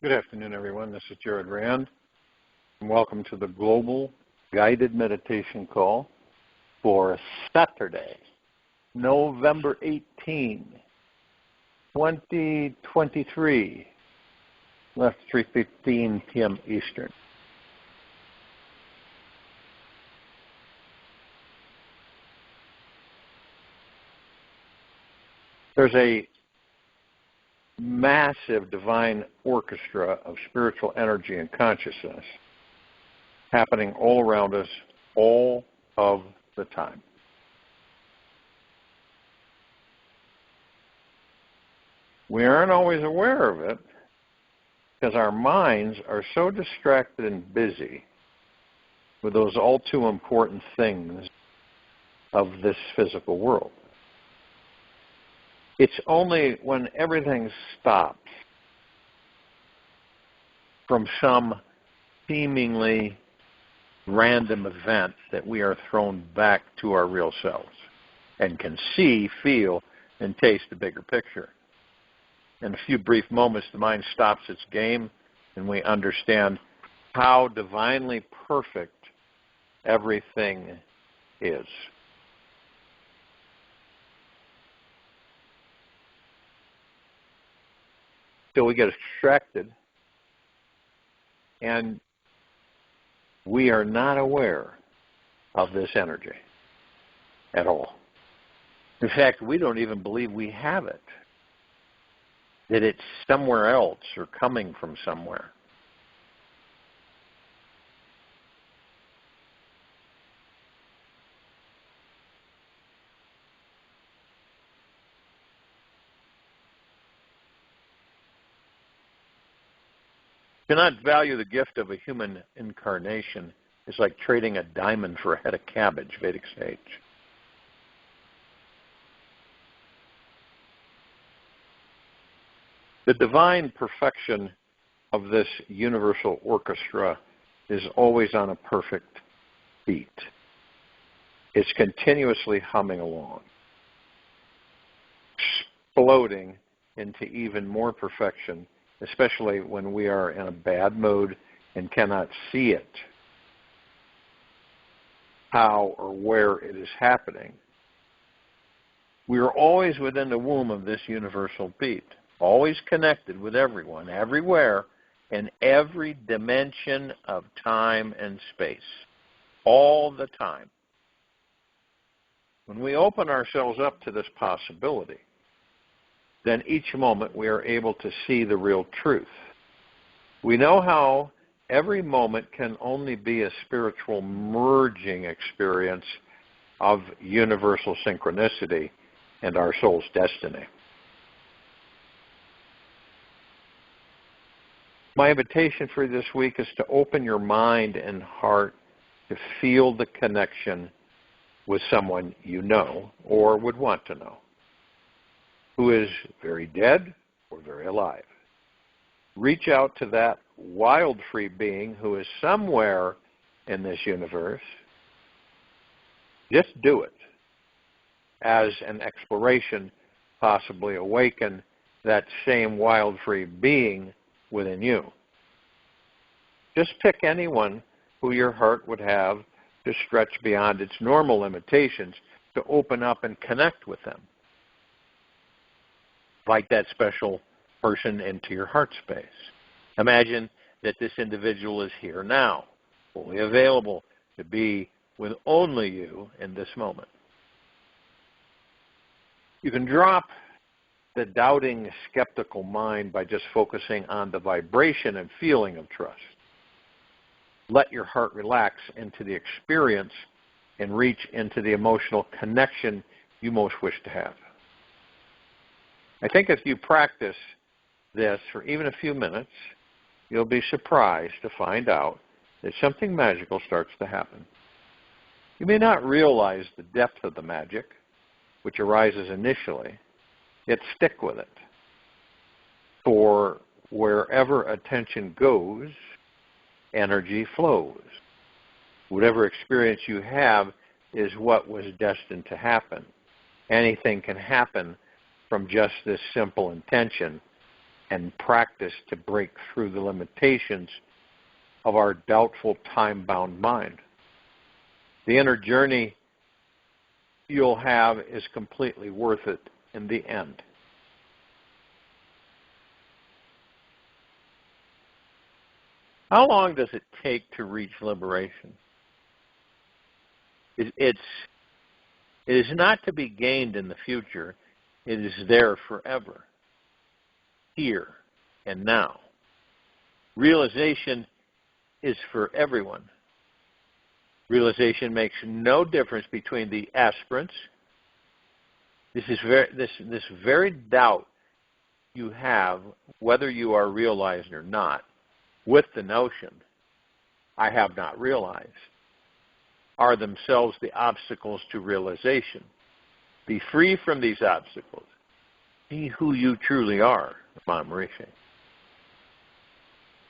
Good afternoon, everyone. This is Jared Rand, and welcome to the Global Guided Meditation Call for Saturday, November 18, 2023, left 3:15 p.m. Eastern. There's a massive divine orchestra of spiritual energy and consciousness happening all around us all of the time. We aren't always aware of it because our minds are so distracted and busy with those all too important things of this physical world. It's only when everything stops from some seemingly random event that we are thrown back to our real selves and can see, feel, and taste the bigger picture. In a few brief moments, the mind stops its game and we understand how divinely perfect everything is. So we get distracted, and we are not aware of this energy at all. In fact, we don't even believe we have it, that it's somewhere else or coming from somewhere. To not value the gift of a human incarnation is like trading a diamond for a head of cabbage, Vedic sage. The divine perfection of this universal orchestra is always on a perfect beat. It's continuously humming along, exploding into even more perfection, especially when we are in a bad mood and cannot see it, how or where it is happening. We are always within the womb of this universal beat, always connected with everyone, everywhere, in every dimension of time and space, all the time. When we open ourselves up to this possibility, then each moment we are able to see the real truth. We know how every moment can only be a spiritual merging experience of universal synchronicity and our soul's destiny. My invitation for this week is to open your mind and heart to feel the connection with someone you know or would want to know, who is very dead or very alive. Reach out to that wild free being who is somewhere in this universe. Just do it as an exploration, possibly awaken that same wild free being within you. Just pick anyone who your heart would have to stretch beyond its normal limitations to open up and connect with them. Invite that special person into your heart space. Imagine that this individual is here now, fully available to be with only you in this moment. You can drop the doubting, skeptical mind by just focusing on the vibration and feeling of trust. Let your heart relax into the experience and reach into the emotional connection you most wish to have. I think if you practice this for even a few minutes, you'll be surprised to find out that something magical starts to happen. You may not realize the depth of the magic, which arises initially, yet stick with it. For wherever attention goes, energy flows. Whatever experience you have is what was destined to happen. Anything can happen from just this simple intention and practice to break through the limitations of our doubtful, time-bound mind. The inner journey you'll have is completely worth it in the end. How long does it take to reach liberation? It is not to be gained in the future. It is there forever, here and now. Realization is for everyone. Realization makes no difference between the aspirants. This very doubt you have, whether you are realized or not, with the notion, I have not realized, are themselves the obstacles to realization. Be free from these obstacles. Be who you truly are, Mama Marishi.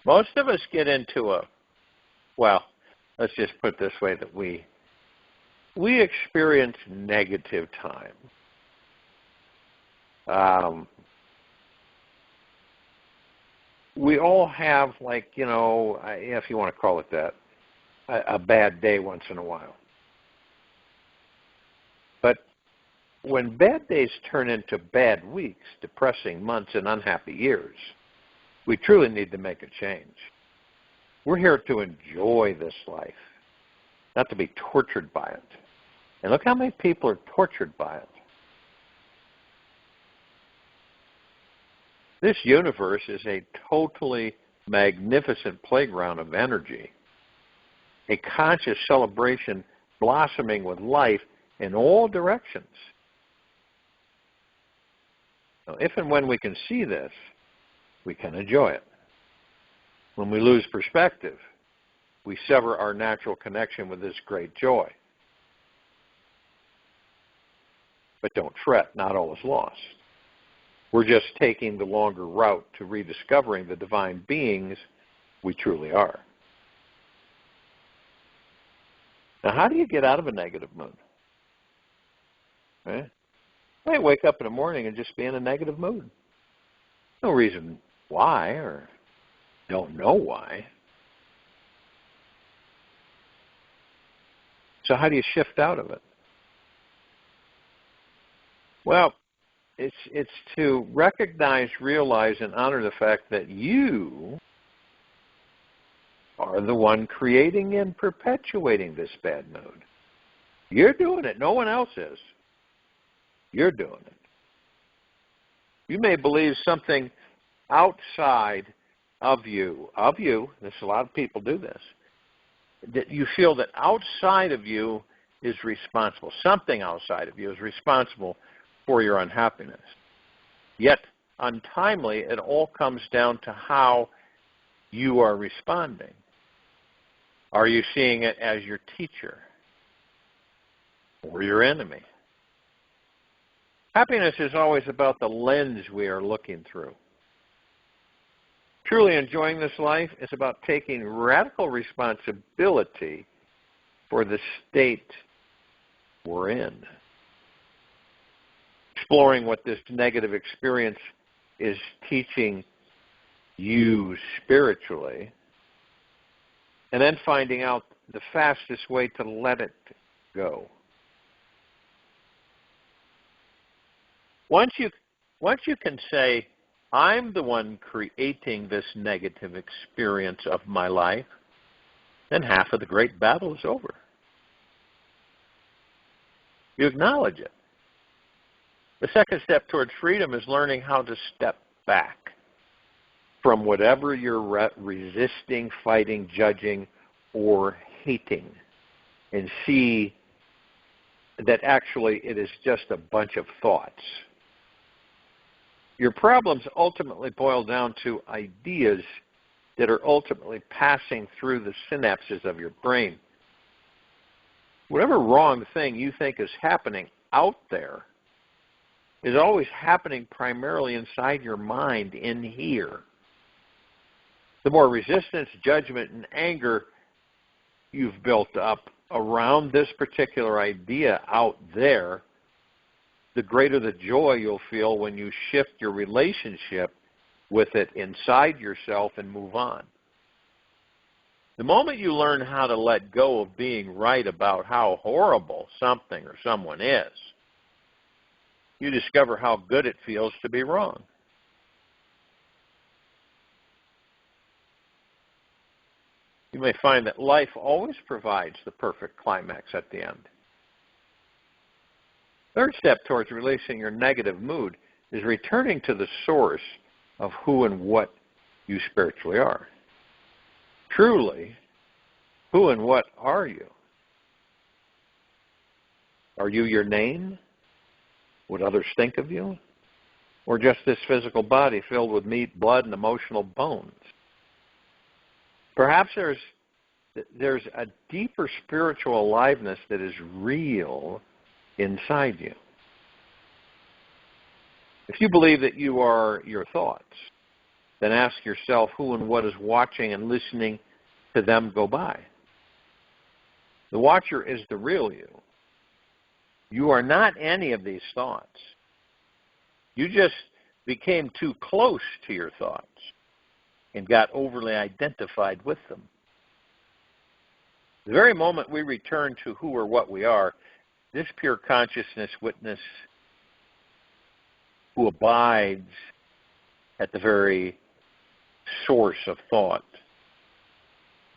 Most of us get into let's just put it this way, that we experience negative time. We all have, if you want to call it that, a bad day once in a while. But when bad days turn into bad weeks, depressing months, and unhappy years, we truly need to make a change. We're here to enjoy this life, not to be tortured by it. And look how many people are tortured by it. This universe is a totally magnificent playground of energy, a conscious celebration blossoming with life in all directions. Now, if and when we can see this, we can enjoy it. When we lose perspective, we sever our natural connection with this great joy. But don't fret, not all is lost. We're just taking the longer route to rediscovering the divine beings we truly are. Now, how do you get out of a negative mood? You might wake up in the morning and just be in a negative mood. No reason why, or don't know why. So how do you shift out of it? Well, it's to recognize, realize, and honor the fact that you are the one creating and perpetuating this bad mood. You're doing it. No one else is. You're doing it. You may believe something outside of you, this a lot of people do this, that you feel that outside of you is responsible. Something outside of you is responsible for your unhappiness. Yet, untimely, it all comes down to how you are responding. Are you seeing it as your teacher or your enemy? Happiness is always about the lens we are looking through. Truly enjoying this life is about taking radical responsibility for the state we're in. Exploring what this negative experience is teaching you spiritually, and then finding out the fastest way to let it go. Once you can say, I'm the one creating this negative experience of my life, then half of the great battle is over. You acknowledge it. The second step towards freedom is learning how to step back from whatever you're resisting, fighting, judging, or hating, and see that actually it is just a bunch of thoughts. Your problems ultimately boil down to ideas that are ultimately passing through the synapses of your brain. Whatever wrong thing you think is happening out there is always happening primarily inside your mind, in here. The more resistance, judgment, and anger you've built up around this particular idea out there, the greater the joy you'll feel when you shift your relationship with it inside yourself and move on. The moment you learn how to let go of being right about how horrible something or someone is, you discover how good it feels to be wrong. You may find that life always provides the perfect climax at the end. Third step towards releasing your negative mood is returning to the source of who and what you spiritually are. Truly, who and what are you? Are you your name? What others think of you? Or just this physical body filled with meat, blood, and emotional bones? Perhaps there's a deeper spiritual aliveness that is real inside you. If you believe that you are your thoughts, then ask yourself who and what is watching and listening to them go by. The watcher is the real you. You are not any of these thoughts. You just became too close to your thoughts and got overly identified with them. The very moment we return to who or what we are, this pure consciousness witness who abides at the very source of thought,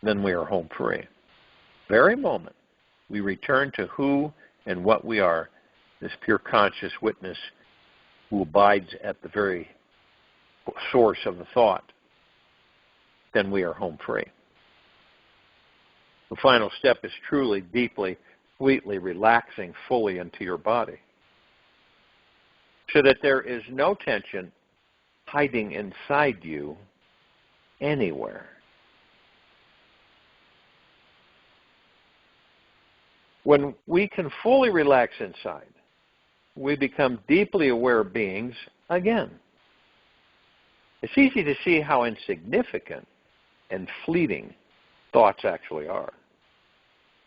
then we are home free. Very moment we return to who and what we are, this pure conscious witness who abides at the very source of the thought, then we are home free. The final step is truly, deeply, completely relaxing fully into your body, so that there is no tension hiding inside you anywhere. When we can fully relax inside, we become deeply aware beings again. It's easy to see how insignificant and fleeting thoughts actually are.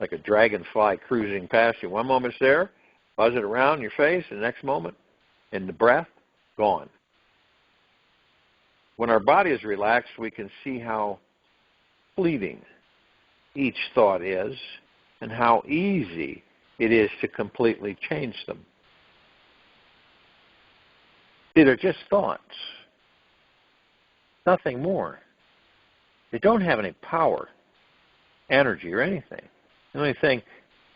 Like a dragonfly cruising past you. One moment it's there, buzz it around your face, and the next moment, in the breath, gone. When our body is relaxed, we can see how fleeting each thought is and how easy it is to completely change them. See, they're just thoughts, nothing more. They don't have any power, energy, or anything. The only thing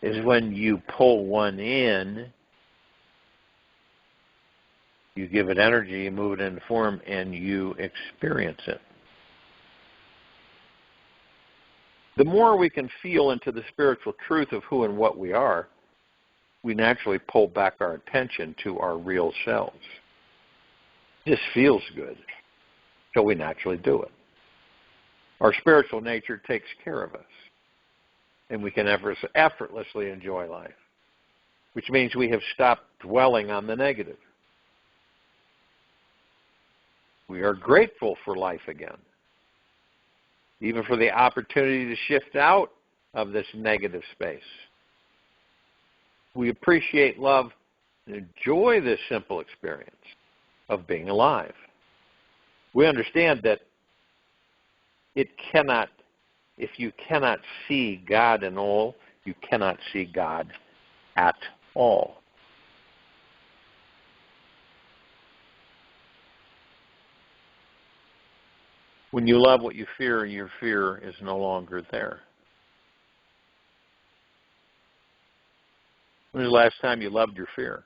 is when you pull one in, you give it energy, you move it into form, and you experience it. The more we can feel into the spiritual truth of who and what we are, we naturally pull back our attention to our real selves. This feels good, so we naturally do it. Our spiritual nature takes care of us, and we can effortlessly enjoy life, which means we have stopped dwelling on the negative. We are grateful for life again, even for the opportunity to shift out of this negative space. We appreciate, love, and enjoy this simple experience of being alive. We understand that if you cannot see God in all, you cannot see God at all. When you love what you fear, your fear is no longer there. When was the last time you loved your fear?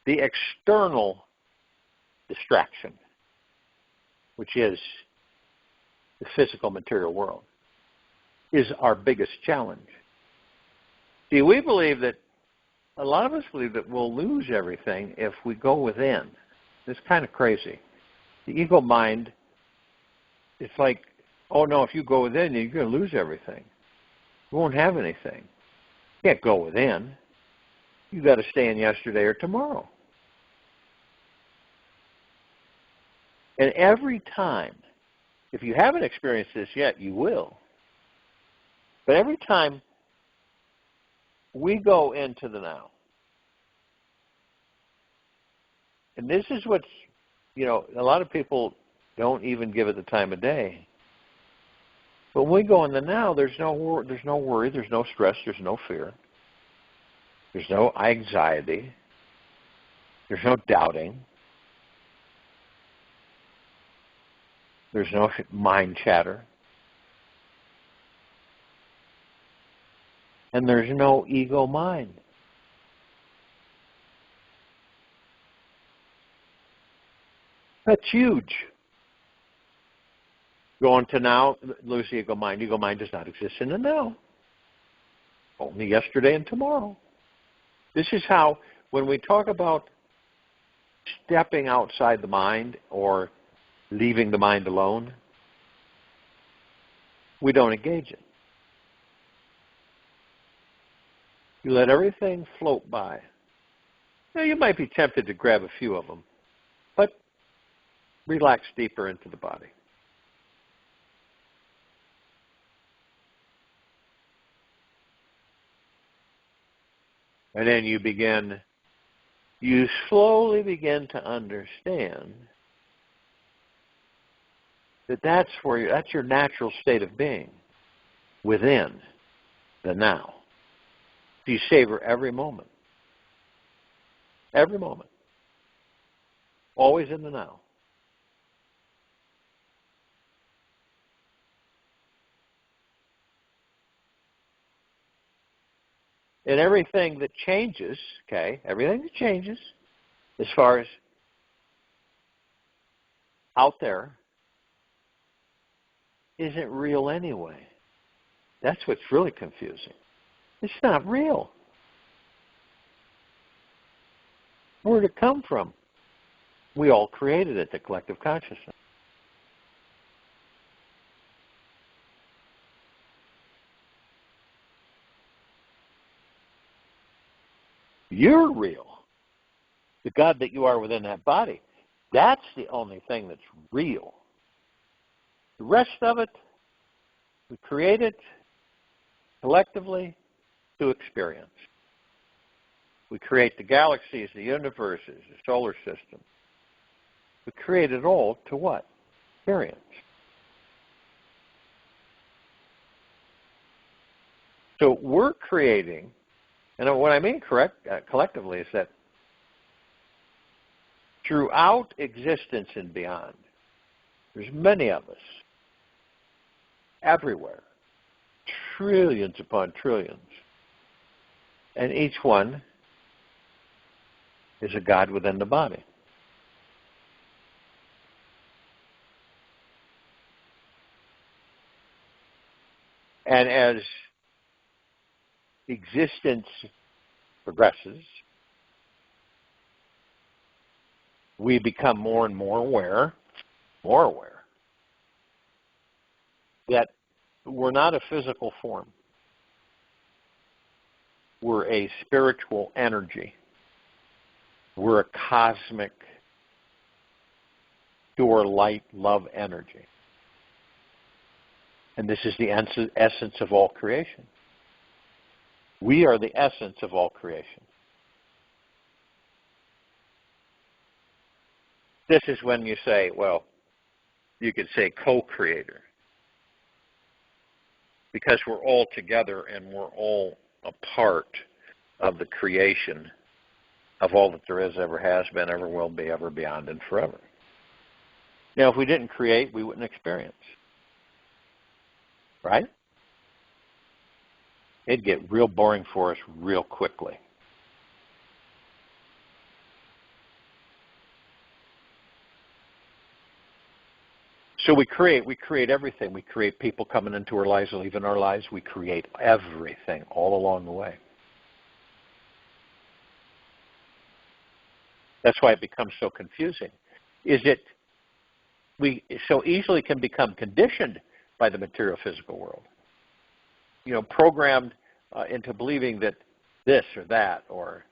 The external distraction, which is the physical material world, is our biggest challenge. See, a lot of us believe that we'll lose everything if we go within. It's kind of crazy. The ego mind, it's like, oh no, if you go within, you're going to lose everything. You won't have anything. You can't go within. You've got to stay in yesterday or tomorrow. And every time, if you haven't experienced this yet, you will. But every time we go into the now. And this is what's, a lot of people don't even give it the time of day. But when we go in the now, there's no worry, there's no stress, there's no fear. There's no anxiety. There's no doubting. There's no mind chatter. And there's no ego mind. That's huge. Going to now, lose the ego mind. Ego mind does not exist in the now. Only yesterday and tomorrow. This is how, when we talk about stepping outside the mind or leaving the mind alone, we don't engage it. You let everything float by. Now, you might be tempted to grab a few of them, but relax deeper into the body. And then you slowly begin to understand that that's your natural state of being within the now. So you savor every moment. Every moment. Always in the now. And everything that changes, everything that changes as far as out there isn't real anyway. That's what's really confusing. It's not real. Where did it come from? We all created it, the collective consciousness. You're real. The God that you are within that body, that's the only thing that's real. The rest of it, we create it collectively to experience. We create the galaxies, the universes, the solar system. We create it all to what? Experience. So we're creating, and what I mean collectively is that throughout existence and beyond, there's many of us, everywhere, trillions upon trillions, and each one is a God within the body. And as existence progresses, we become more and more aware that we're not a physical form. We're a spiritual energy. We're a cosmic, pure light, love energy. And this is the essence of all creation. We are the essence of all creation. This is when you say, well, you could say co-creator. Because we're all together and we're all a part of the creation of all that there is, ever has been, ever will be, ever beyond, and forever. Now, if we didn't create, we wouldn't experience. Right? It'd get real boring for us real quickly. So we create everything. We create people coming into our lives, leaving our lives. We create everything all along the way. That's why it becomes so confusing. We so easily can become conditioned by the material physical world. Programmed into believing that this or that, or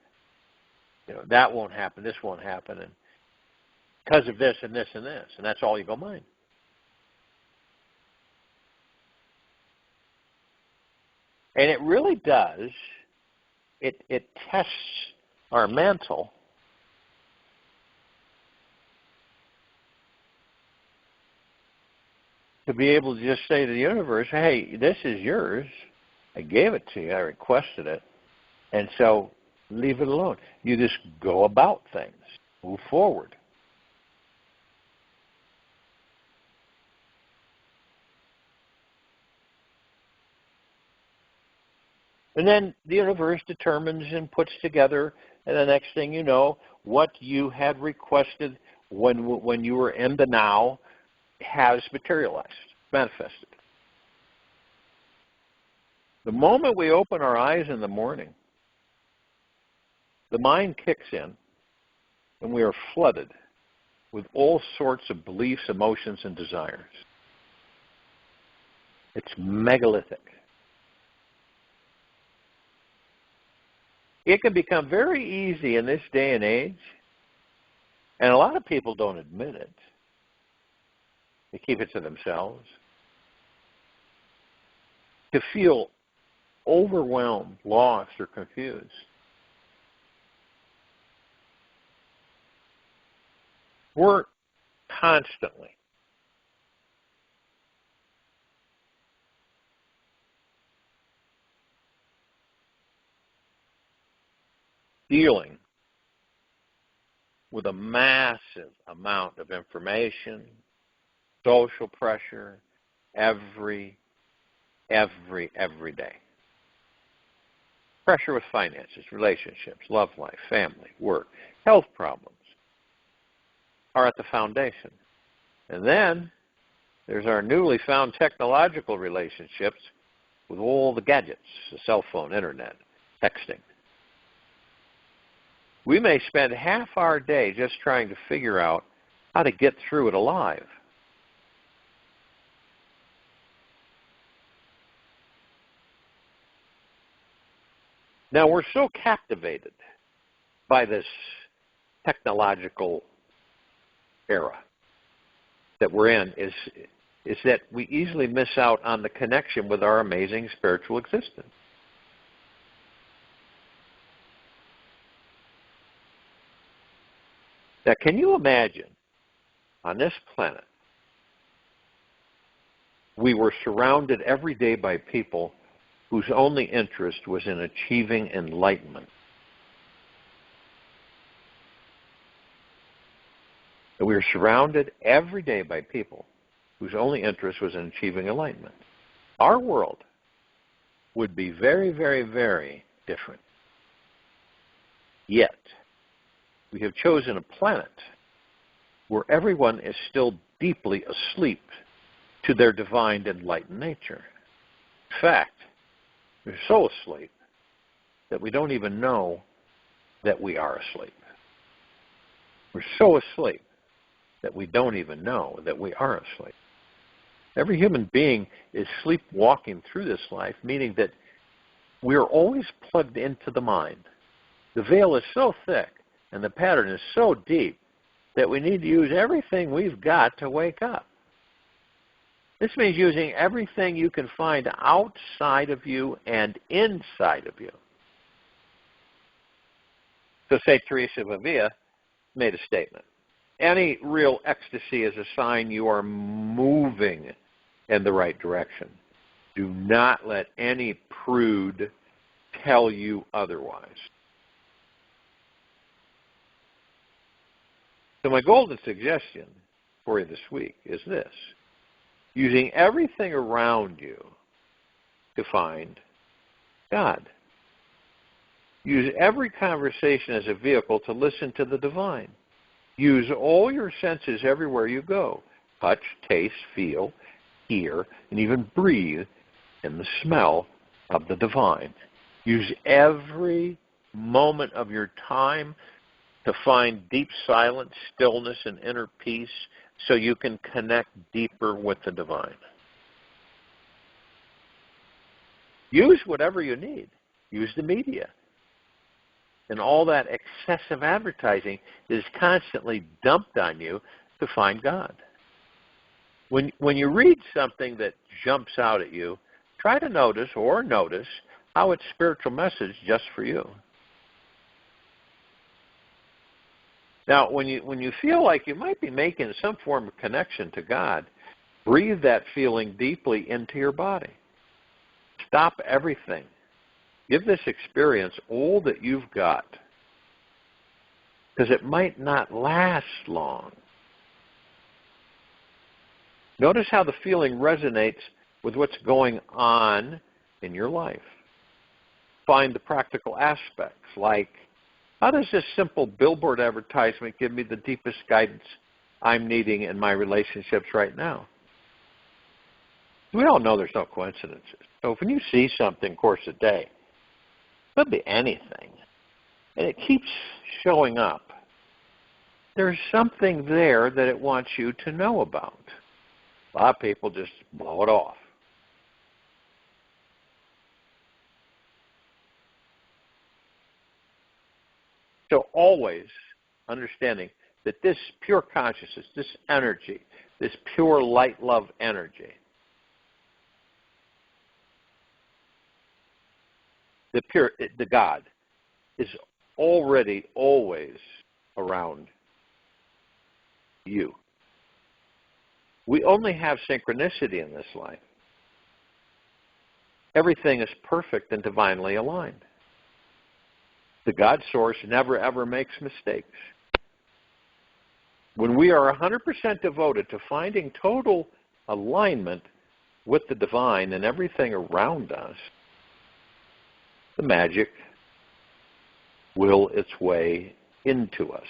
that won't happen, this won't happen, and because of this and this and this, and that's all ego mind. And it really does it tests our mantle to be able to just say to the universe, hey, this is yours. I gave it to you. I requested it. And so leave it alone. You just go about things. Move forward. And then the universe determines and puts together, and the next thing you know, what you had requested when you were in the now has materialized, manifested. The moment we open our eyes in the morning, the mind kicks in, and we are flooded with all sorts of beliefs, emotions, and desires. It's megalithic. It can become very easy in this day and age, and a lot of people don't admit it. They keep it to themselves. To feel overwhelmed, lost, or confused. We're constantly dealing with a massive amount of information, social pressure, every day. Pressure with finances, relationships, love life, family, work, health problems are at the foundation. And then there's our newly found technological relationships with all the gadgets, the cell phone, internet, texting. We may spend half our day just trying to figure out how to get through it alive. Now, we're so captivated by this technological era that we're in is that we easily miss out on the connection with our amazing spiritual existence. Now, can you imagine on this planet we were surrounded every day by people whose only interest was in achieving enlightenment? And we were surrounded every day by people whose only interest was in achieving enlightenment. Our world would be very, very, very different. Yet, we have chosen a planet where everyone is still deeply asleep to their divine enlightened nature. In fact, we're so asleep that we don't even know that we are asleep. We're so asleep that we don't even know that we are asleep. Every human being is sleepwalking through this life, meaning that we are always plugged into the mind. The veil is so thick and the pattern is so deep that we need to use everything we've got to wake up. This means using everything you can find outside of you and inside of you. So St. Teresa of Avila made a statement. Any real ecstasy is a sign you are moving in the right direction. Do not let any prude tell you otherwise. So my golden suggestion for you this week is this. Using everything around you to find God. Use every conversation as a vehicle to listen to the divine. Use all your senses everywhere you go. Touch, taste, feel, hear, and even breathe in the smell of the divine. Use every moment of your time to find deep silence, stillness, and inner peace so you can connect deeper with the divine. Use whatever you need. Use the media. And all that excessive advertising is constantly dumped on you to find God. When you read something that jumps out at you, try to notice how it's spiritual message just for you. Now, when you feel like you might be making some form of connection to God, breathe that feeling deeply into your body. Stop everything. Give this experience all that you've got, because it might not last long. Notice how the feeling resonates with what's going on in your life. Find the practical aspects, like, how does this simple billboard advertisement give me the deepest guidance I'm needing in my relationships right now? We all know there's no coincidences. So when you see something, of course, a day, it could be anything, and it keeps showing up, there's something there that it wants you to know about. A lot of people just blow it off. So always understanding that this pure consciousness, this energy, this pure light love energy, the God, is already always around you. We only have synchronicity in this life. Everything is perfect and divinely aligned. The God source never ever makes mistakes. When we are 100% devoted to finding total alignment with the divine and everything around us, the magic will its way into us.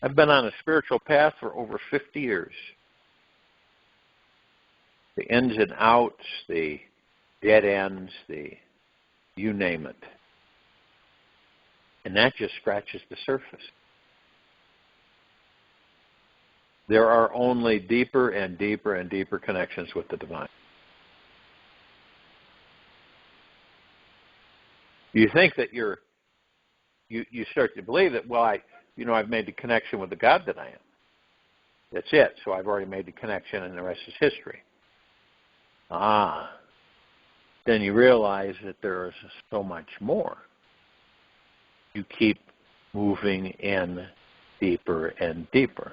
I've been on a spiritual path for over 50 years. The ins and outs, the dead ends, you name it. And that just scratches the surface. There are only deeper and deeper and deeper connections with the divine. You think that you start to believe that, well, I've made the connection with the God that I am. That's it. So I've already made the connection and the rest is history. Then you realize that there is so much more. You keep moving in deeper and deeper.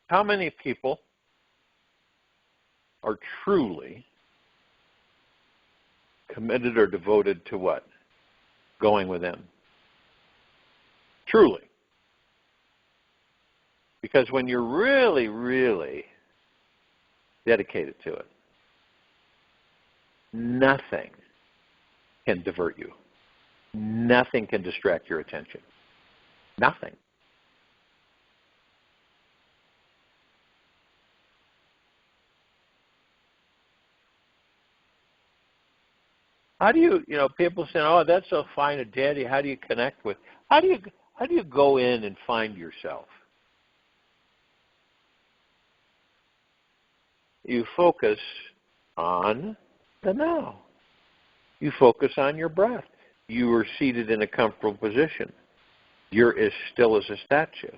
How many people are truly committed or devoted to what? Going within. Truly. Because when you're really, really dedicated to it, nothing can divert you. Nothing can distract your attention. Nothing. How do you people say, oh, that's so fine a daddy, how do you connect with? How do you go in and find yourself? You focus on the now. You focus on your breath. You are seated in a comfortable position. You're as still as a statue.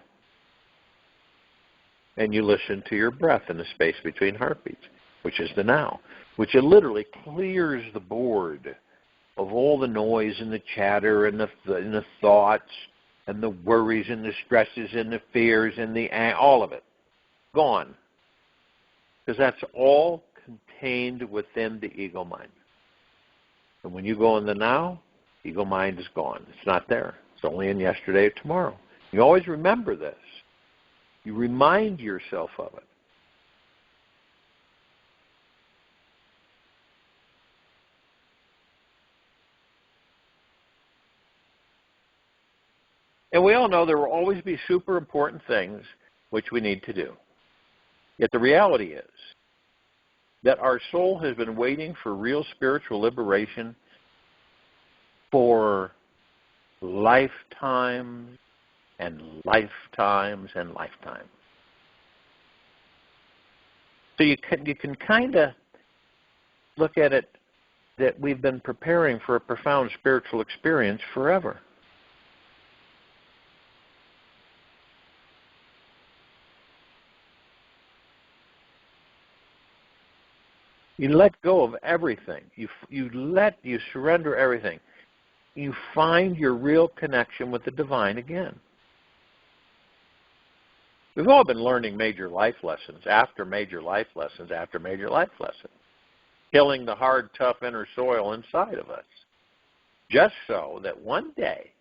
And you listen to your breath in the space between heartbeats, which is the now, which literally clears the board of all the noise and the chatter and the thoughts and the worries and the stresses and the fears and all of it. Gone. Because that's all contained within the ego mind. And when you go in the now, ego mind is gone. It's not there. It's only in yesterday or tomorrow. You always remember this. You remind yourself of it. And we all know there will always be super important things which we need to do. Yet the reality is, that our soul has been waiting for real spiritual liberation for lifetimes and lifetimes and lifetimes. So you can kind of look at it that we've been preparing for a profound spiritual experience forever. You let go of everything. You surrender everything. You find your real connection with the divine again. We've all been learning major life lessons after major life lessons after major life lessons, killing the hard, tough inner soil inside of us, just so that one day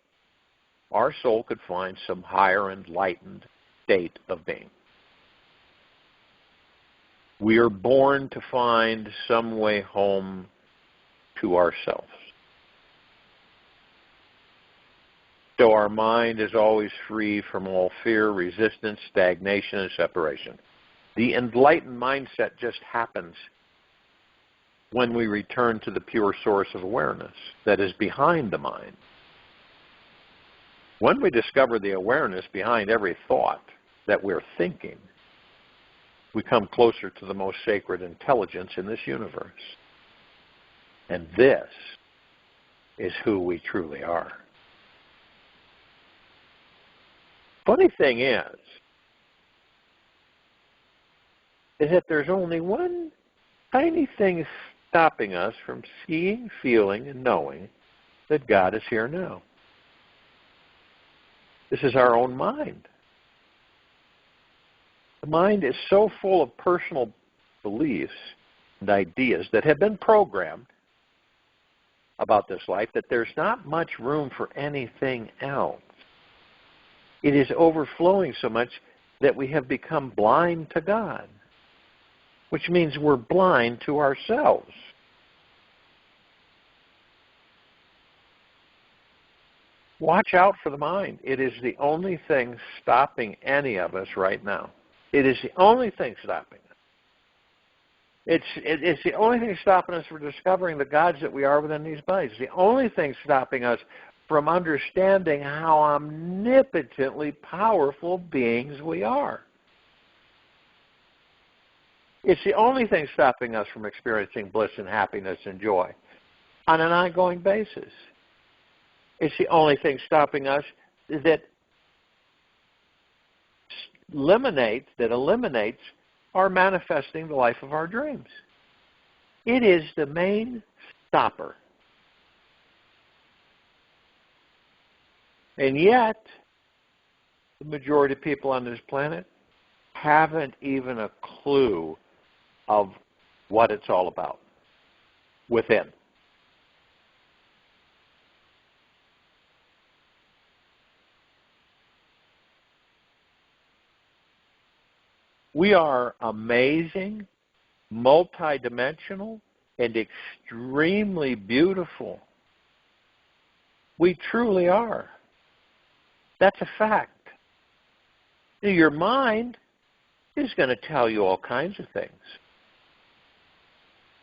our soul could find some higher enlightened state of being. We are born to find some way home to ourselves. So our mind is always free from all fear, resistance, stagnation, and separation. The enlightened mindset just happens when we return to the pure source of awareness that is behind the mind. When we discover the awareness behind every thought that we're thinking, we come closer to the most sacred intelligence in this universe. And this is who we truly are. Funny thing is that there's only one tiny thing stopping us from seeing, feeling, and knowing that God is here now. This is our own mind. The mind is so full of personal beliefs and ideas that have been programmed about this life that there's not much room for anything else. It is overflowing so much that we have become blind to God, which means we're blind to ourselves. Watch out for the mind. It is the only thing stopping any of us right now. It is the only thing stopping us. It's the only thing stopping us from discovering the gods that we are within these bodies. It's the only thing stopping us from understanding how omnipotently powerful beings we are. It's the only thing stopping us from experiencing bliss and happiness and joy on an ongoing basis. It's the only thing stopping us that eliminates our manifesting the life of our dreams. It is the main stopper. And yet, the majority of people on this planet haven't even a clue of what it's all about within. We are amazing, multidimensional, and extremely beautiful. We truly are. That's a fact. Your mind is going to tell you all kinds of things,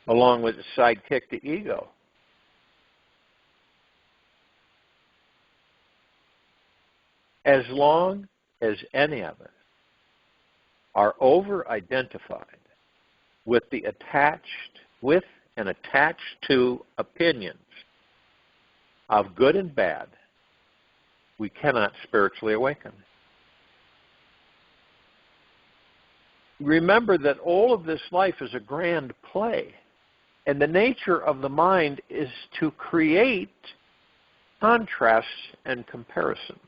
along with the sidekick, the ego. As long as any of us are over-identified with and attached to opinions of good and bad, we cannot spiritually awaken. Remember that all of this life is a grand play, and the nature of the mind is to create contrasts and comparisons.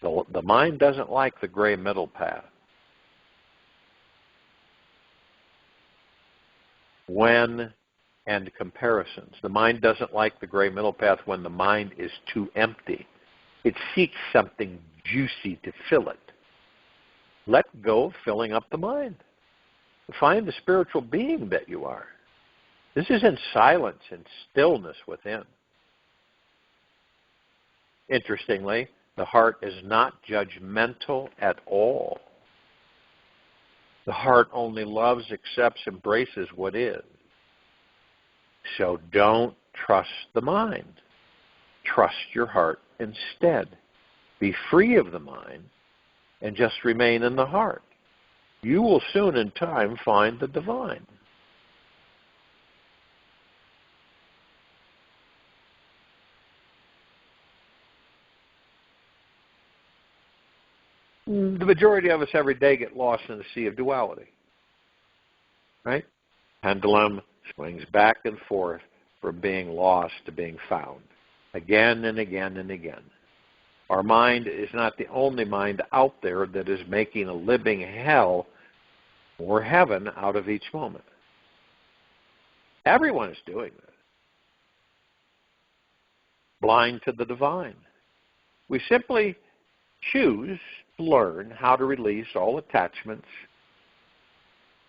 The mind doesn't like the gray middle path. And comparisons. The mind doesn't like the gray middle path when the mind is too empty. It seeks something juicy to fill it. Let go of filling up the mind. Find the spiritual being that you are. This is in silence and stillness within. Interestingly, the heart is not judgmental at all. The heart only loves, accepts, embraces what is. So don't trust the mind. Trust your heart instead. Be free of the mind and just remain in the heart. You will soon in time find the divine. The majority of us every day get lost in the sea of duality. Right? Pendulum swings back and forth from being lost to being found. Again and again and again. Our mind is not the only mind out there that is making a living hell or heaven out of each moment. Everyone is doing this. Blind to the divine. We simply choose to learn how to release all attachments,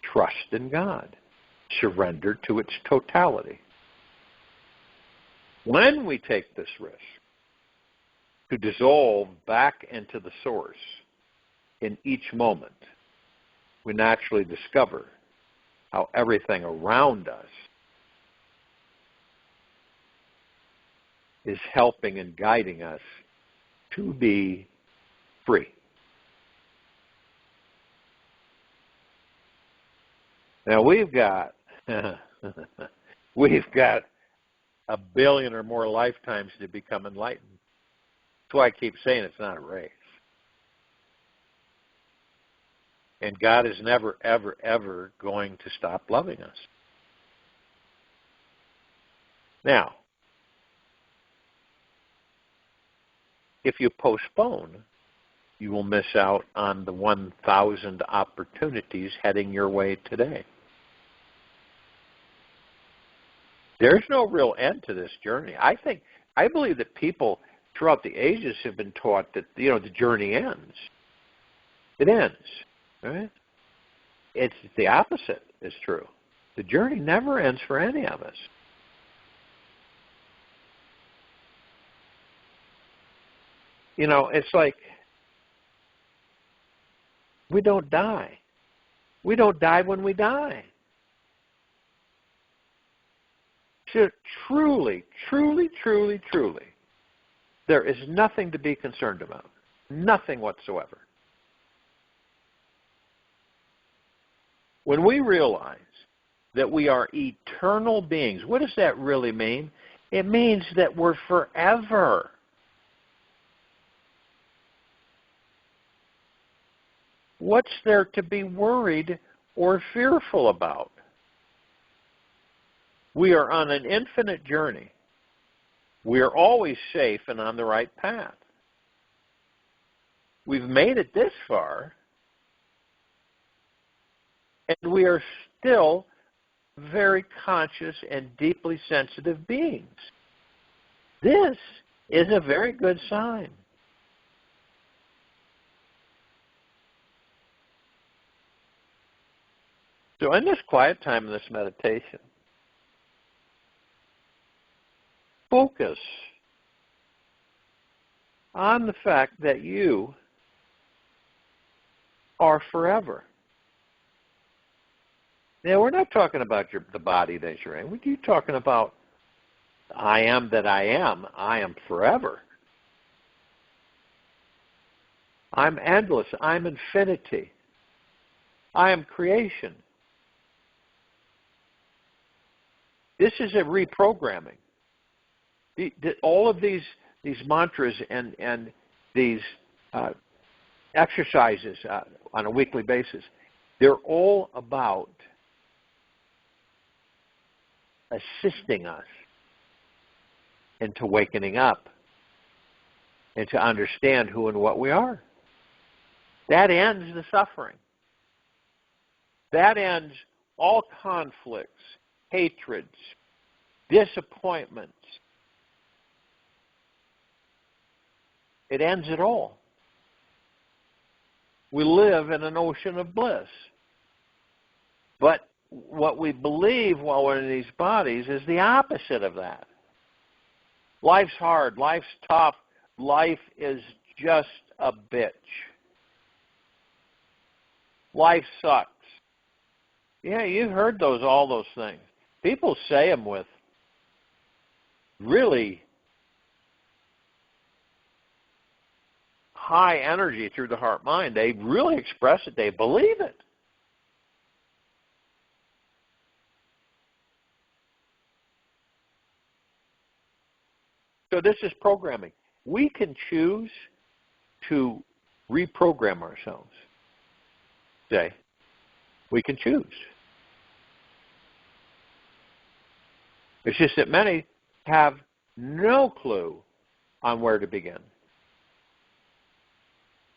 trust in God, surrender to its totality. When we take this risk to dissolve back into the source in each moment, we naturally discover how everything around us is helping and guiding us to be free. Now we've got a billion or more lifetimes to become enlightened. That's why I keep saying it's not a race. And God is never, ever, ever going to stop loving us. Now, if you postpone, you will miss out on the 1,000 opportunities heading your way today. There's no real end to this journey. I believe that people throughout the ages have been taught that, the journey ends. It ends, right? It's the opposite is true. The journey never ends for any of us. It's like we don't die. We don't die when we die. So truly, truly, truly, truly, there is nothing to be concerned about. Nothing whatsoever. When we realize that we are eternal beings, what does that really mean? It means that we're forever. What's there to be worried or fearful about? We are on an infinite journey. We are always safe and on the right path. We've made it this far, and we are still very conscious and deeply sensitive beings. This is a very good sign. So in this quiet time, in this meditation, focus on the fact that you are forever. Now, we're not talking about the body that you're in. We're talking about I am that I am. I am forever. I'm endless. I'm infinity. I am creation. This is a reprogramming. All of these mantras and these exercises on a weekly basis, they're all about assisting us into wakening up and to understand who and what we are. That ends the suffering. That ends all conflicts, hatreds, disappointments. It ends it all. We live in an ocean of bliss. But what we believe while we're in these bodies is the opposite of that. Life's hard. Life's tough. Life is just a bitch. Life sucks. Yeah, you've heard all those things. People say them with really high energy through the heart-mind. They really express it. They believe it. So this is programming. We can choose to reprogram ourselves. Say, we can choose. It's just that many have no clue on where to begin.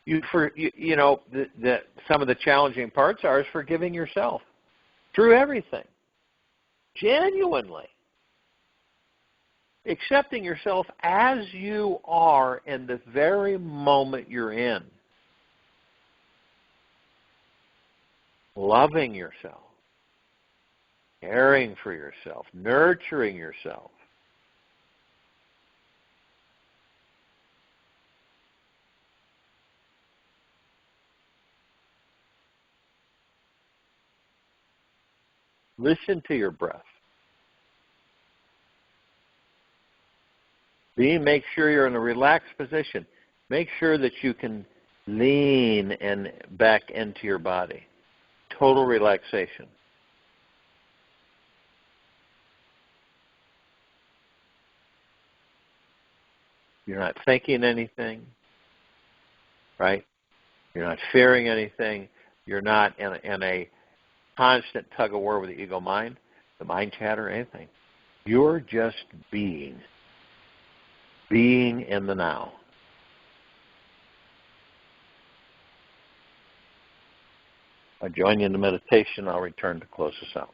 Some of the challenging parts are forgiving yourself through everything, genuinely. Accepting yourself as you are in the very moment you're in. Loving yourself. Caring for yourself. Nurturing yourself. Listen to your breath. Make sure you're in a relaxed position. Make sure that you can lean back into your body. Total relaxation. You're not thinking anything, right? You're not fearing anything. You're not in a constant tug of war with the ego mind, the mind chatter, anything. You're just being in the now. I join you in the meditation. I'll return to close us out.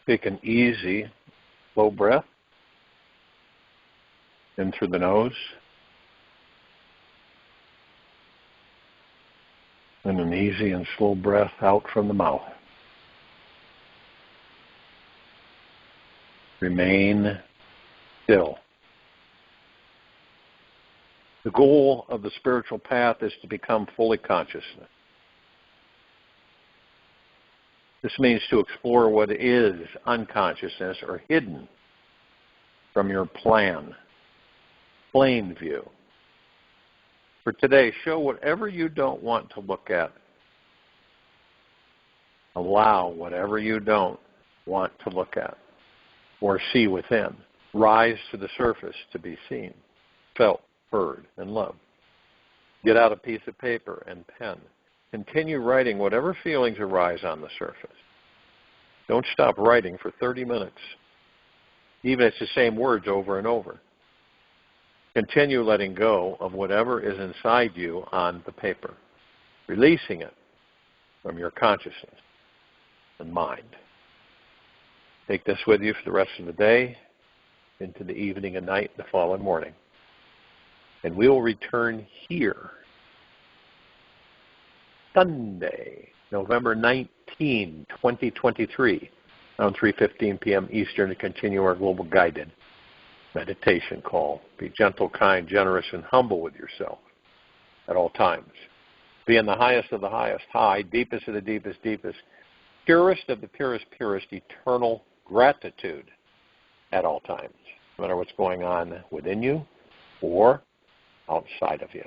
Take an easy, slow breath in through the nose, and an easy and slow breath out from the mouth. Remain still. The goal of the spiritual path is to become fully conscious. This means to explore what is unconsciousness or hidden from your plain view. For today, show whatever you don't want to look at. Allow whatever you don't want to look at or see within. Rise to the surface to be seen, felt, heard, and loved. Get out a piece of paper and pen. Continue writing whatever feelings arise on the surface. Don't stop writing for 30 minutes, even if it's the same words over and over. Continue letting go of whatever is inside you on the paper, releasing it from your consciousness and mind. Take this with you for the rest of the day, into the evening and night, the following morning. And we will return here Sunday, November 19, 2023, around 3:15 p.m. Eastern, to continue our global guided meditation call. Be gentle, kind, generous, and humble with yourself at all times. Be in the highest of the highest, high, deepest of the deepest, deepest, purest of the purest, purest, eternal gratitude at all times, no matter what's going on within you or outside of you.